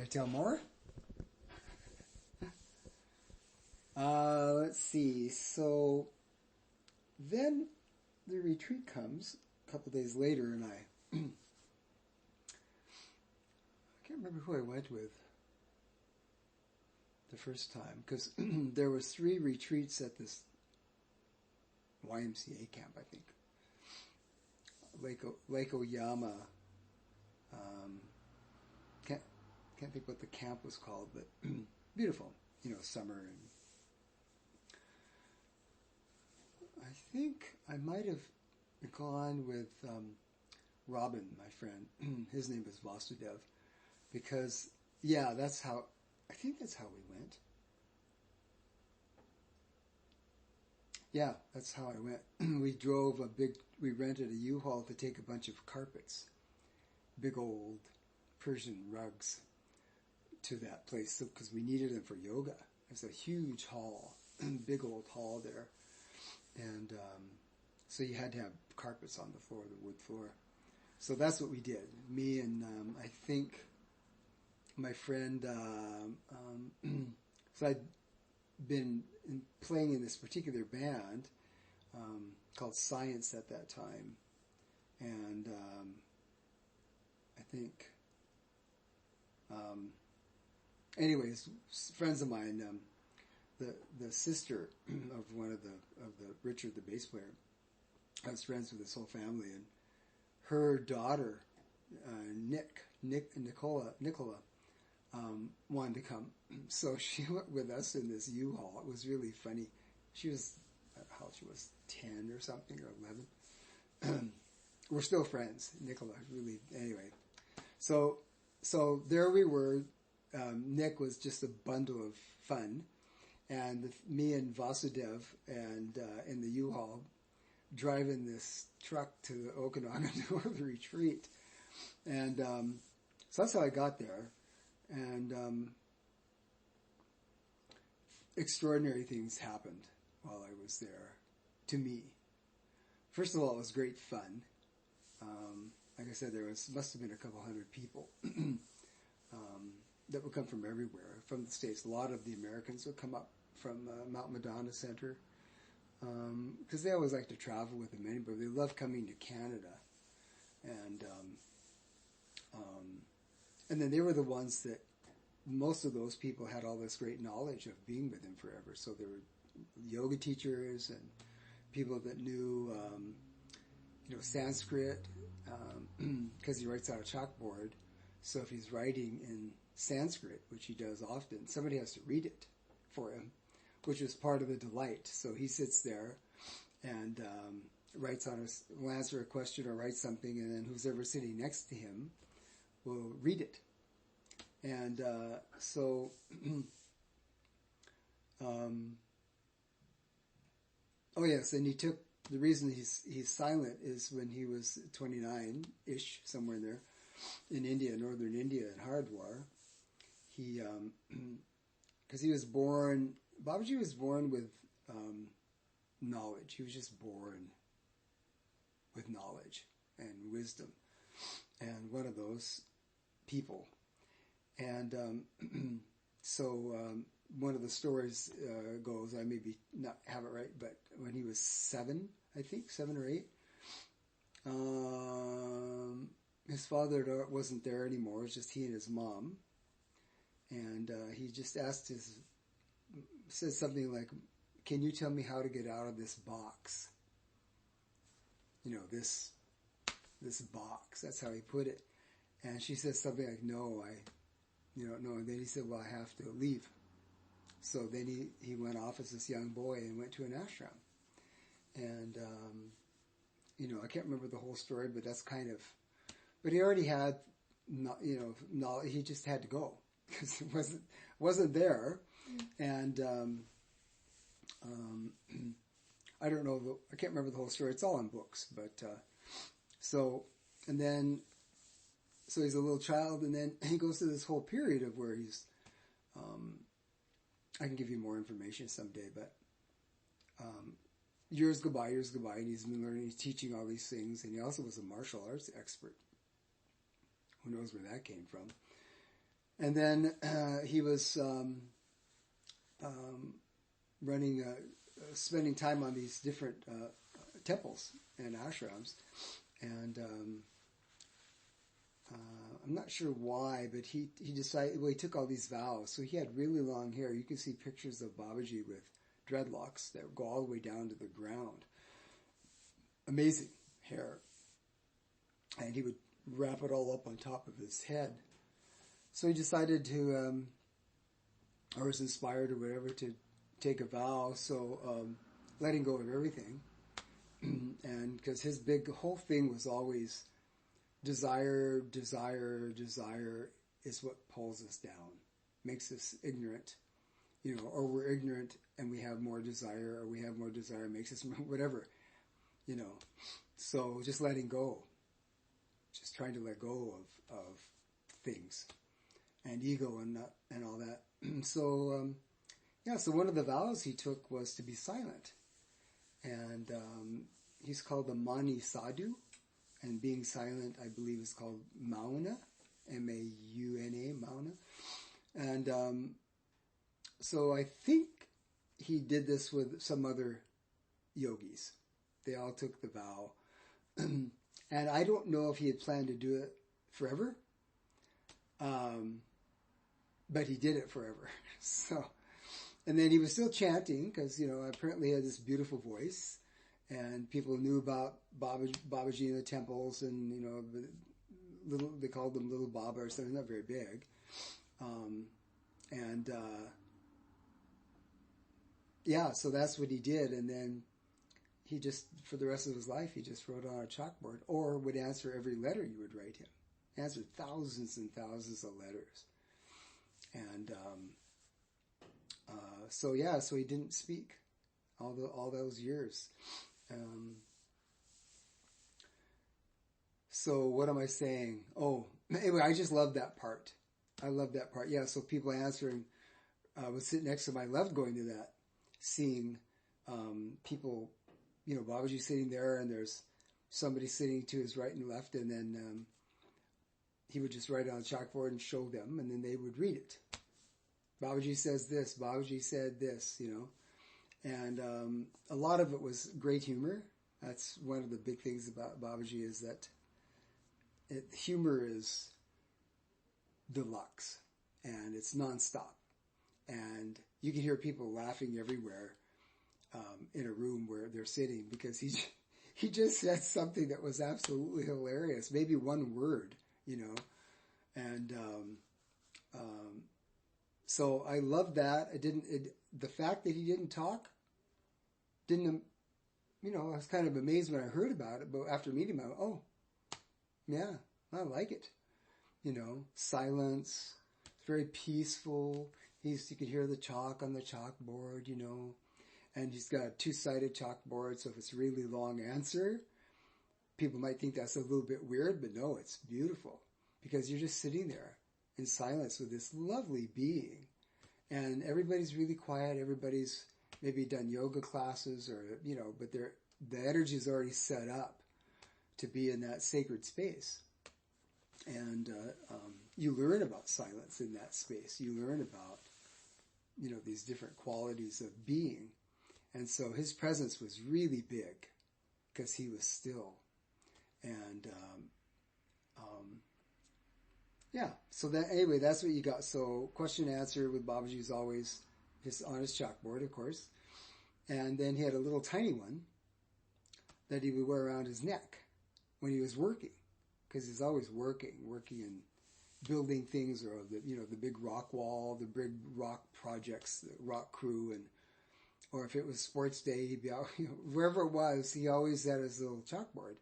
I tell more? Let's see. So then the retreat comes a couple days later, and I can't remember who I went with the first time, because there was 3 retreats at this YMCA camp, I think. Lake Oyama. Can't think what the camp was called, but beautiful, summer. And I think I might have gone with Robin, my friend. His name is Vasudev, because I think that's how we went. Yeah, that's how I went. We rented a U-Haul to take a bunch of carpets, big old Persian rugs, to that place, because we needed them for yoga. It's a huge hall, big old hall there. And so you had to have carpets on the floor, the wood floor. So that's what we did. Me and I think my friend, so I'd been playing in this particular band called Science at that time. And I think, anyways, friends of mine, the sister of one of the Richard, the bass player, I was friends with his whole family, and her daughter, Nicola, wanted to come. So she went with us in this U-Haul. It was really funny. She was, she was 10 or something, or 11. We're still friends, Nicola, really, anyway. So there we were. Nick was just a bundle of fun. And me and Vasudev and in the U-Haul driving this truck to the Okanagan to the retreat. And so that's how I got there. And extraordinary things happened while I was there, to me. First of all, it was great fun. Like I said, must have been a couple hundred people that would come from everywhere, from the States. A lot of the Americans would come up from Mount Madonna Center, because they always like to travel with them anyway. They love coming to Canada. And then they were the ones that, most of those people had all this great knowledge of being with him forever. So there were yoga teachers and people that knew, Sanskrit, because he writes on a chalkboard. So if he's writing in Sanskrit, which he does often, somebody has to read it for him, which was part of the delight. So he sits there and will answer a question or write something, and then who's ever sitting next to him will read it. And so and he took, the reason he's silent is when he was 29-ish, somewhere in there, in India, northern India, in Hardwar, he, because he was born, Babaji was born with knowledge. He was just born with knowledge and wisdom, and one of those people. And so one of the stories goes, I maybe not have it right, but when he was 7, I think, 7 or 8, his father wasn't there anymore. It was just he and his mom. And he just says something like, "Can you tell me how to get out of this box?" This box. That's how he put it. And she says something like, "No, no." And then he said, "Well, I have to leave." So then he went off as this young boy and went to an ashram. And, I can't remember the whole story, but that's kind of, but he already had, knowledge. He just had to go because it wasn't there. And, I don't know, I can't remember the whole story. It's all in books, but, so he's a little child, and then he goes through this whole period of where he's, I can give you more information someday, but years go by, and he's been learning, he's teaching all these things, and he also was a martial arts expert. Who knows where that came from? And then he was running, spending time on these different temples and ashrams. And I'm not sure why, but he decided, well, he took all these vows. So he had really long hair. You can see pictures of Babaji with dreadlocks that go all the way down to the ground. Amazing hair. And he would wrap it all up on top of his head. So he decided to, or was inspired or whatever, to take a vow. So letting go of everything. And because his whole thing was always desire, desire, desire is what pulls us down, makes us ignorant, or we're ignorant and we have more desire, or we have more desire makes us whatever, So just letting go, just trying to let go of things and ego and all that. So so one of the vows he took was to be silent, and he's called the Mani Sadhu. And being silent, I believe, is called Mauna, M-A-U-N-A, Mauna. And so I think he did this with some other yogis. They all took the vow. And I don't know if he had planned to do it forever, but he did it forever. So, and then he was still chanting because, apparently he had this beautiful voice. And people knew about Babaji in the temples, and they called them Little Baba or something, not very big. So that's what he did. And then he just, for the rest of his life, he just wrote on a chalkboard, or would answer every letter you would write him. He answered thousands and thousands of letters. And so he didn't speak all those years. So what am I saying? Oh, anyway, I just love that part. I love that part. Yeah, so people answering, was sitting next to him. I loved going to that, seeing people, Babaji sitting there, and there's somebody sitting to his right and left, and then he would just write on a chalkboard and show them, and then they would read it. Babaji says this, Babaji said this, And a lot of it was great humor. That's one of the big things about Babaji, is that humor is deluxe, and it's nonstop. And you can hear people laughing everywhere in a room where they're sitting, because he just said something that was absolutely hilarious. Maybe one word, And so I love that. The fact that he didn't talk, I was kind of amazed when I heard about it, but after meeting him, I went, oh, yeah, I like it. Silence, very peaceful. You could hear the chalk on the chalkboard, and he's got a two-sided chalkboard, so if it's a really long answer, people might think that's a little bit weird, but no, it's beautiful, because you're just sitting there in silence with this lovely being, and everybody's really quiet. Everybody's maybe done yoga classes, or but the energy is already set up to be in that sacred space, and you learn about silence in that space. You learn about these different qualities of being, and so his presence was really big because he was still, and So anyway, that's what you got. So question and answer with Babaji is always on his chalkboard, of course. And then he had a little tiny one that he would wear around his neck when he was working, because he's always working and building things, or the big rock wall, the big rock projects, the rock crew, or if it was sports day, he'd be out, wherever it was, he always had his little chalkboard.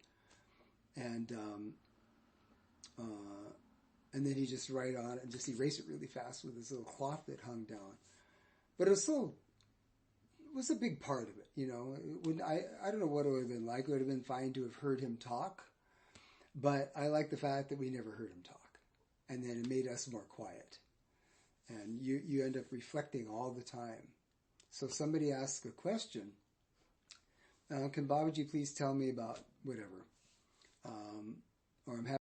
And then he just write on it and just erase it really fast with his little cloth that hung down. But it was a big part of it, I don't know what it would have been like. It would have been fine to have heard him talk, but I like the fact that we never heard him talk, and then it made us more quiet, and you end up reflecting all the time. So if somebody asks a question, can Babaji please tell me about whatever, or I'm having